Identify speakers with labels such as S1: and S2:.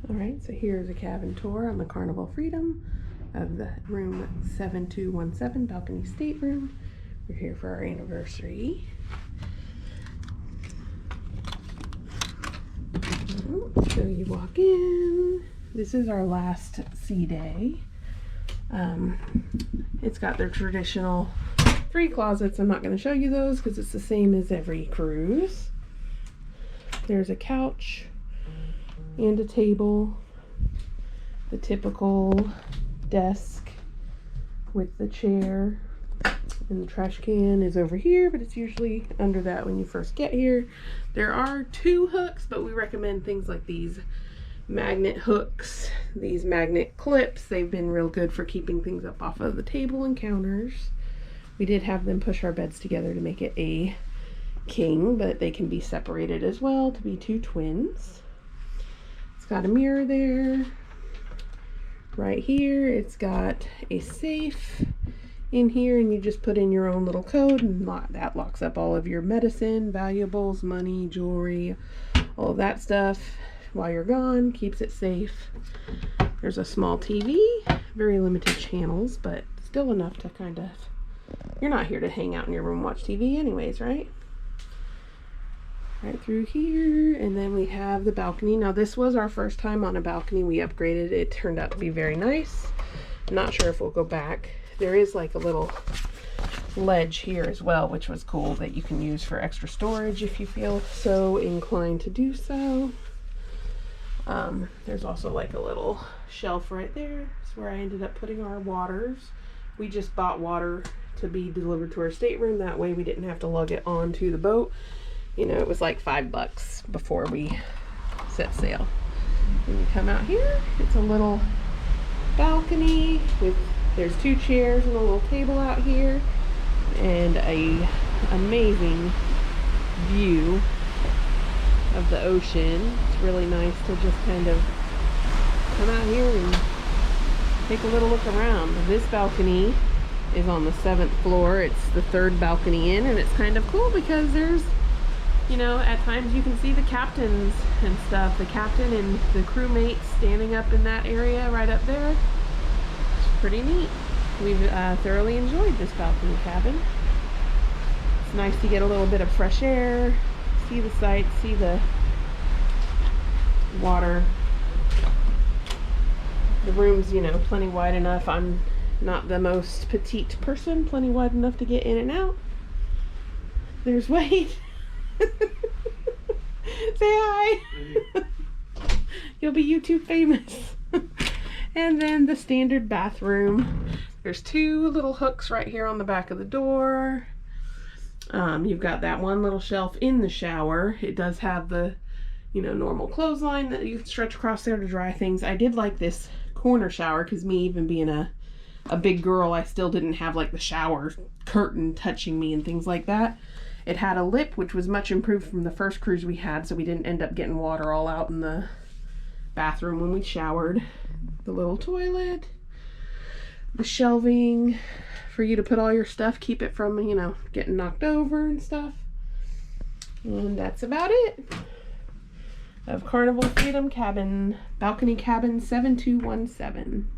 S1: All right, so here's a cabin tour on the Carnival Freedom of the room 7217 balcony stateroom. We're here for our anniversary. So you walk in. This is our last sea day. It's got their traditional 3 closets. I'm not going to show you those because it's the same as every cruise. There's a couch and a table, the typical desk with the chair, and the trash can is over here, but it's usually under that when you first get here. There are 2 hooks, but we recommend things like these magnet hooks, these magnet clips. They've been real good for keeping things up off of the table and counters. We did have them push our beds together to make it a king, but they can be separated as well to be 2 twins. It's got a mirror there. Right here, it's got a safe in here, and you just put in your own little code, and that locks up all of your medicine, valuables, money, jewelry, all of that stuff while you're gone. Keeps it safe. There's a small TV, very limited channels, but still enough to kind of, you're not here to hang out in your room and watch TV anyways, right? Right through here, and then we have the balcony. Now this was our first time on a balcony. We upgraded it. It turned out to be very nice. I'm not sure if we'll go back. There is like a little ledge here as well, which was cool, that you can use for extra storage if you feel so inclined to do so. There's also like a little shelf right there. It's where I ended up putting our waters. We just bought water to be delivered to our stateroom. That way we didn't have to lug it onto the boat. You know, it was like $5 before we set sail. When you come out here, it's a little balcony with, there's 2 chairs and a little table out here, and a amazing view of the ocean. It's really nice to just kind of come out here and take a little look around. This balcony is on the 7th floor. It's the 3rd balcony in, and it's kind of cool because there's, you know, at times you can see the captains and stuff. The captain and the crewmates standing up in that area right up there. It's pretty neat. We've thoroughly enjoyed this balcony cabin. It's nice to get a little bit of fresh air, see the sights, see the water. The room's, you know, plenty wide enough. I'm not the most petite person. Plenty wide enough to get in and out. There's Wade. Say hi. You'll be YouTube famous. And then the standard bathroom. There's 2 little hooks right here on the back of the door. You've got that one little shelf in the shower. It does have the, you know, normal clothesline that you can stretch across there to dry things. I did like this corner shower because, me even being a big girl, I still didn't have like the shower curtain touching me and things like that. It had a lip, which was much improved from the first cruise we had, so we didn't end up getting water all out in the bathroom when we showered. The little toilet, the shelving for you to put all your stuff, keep it from, you know, getting knocked over and stuff. And that's about it of Carnival Freedom Cabin, Balcony Cabin 7217.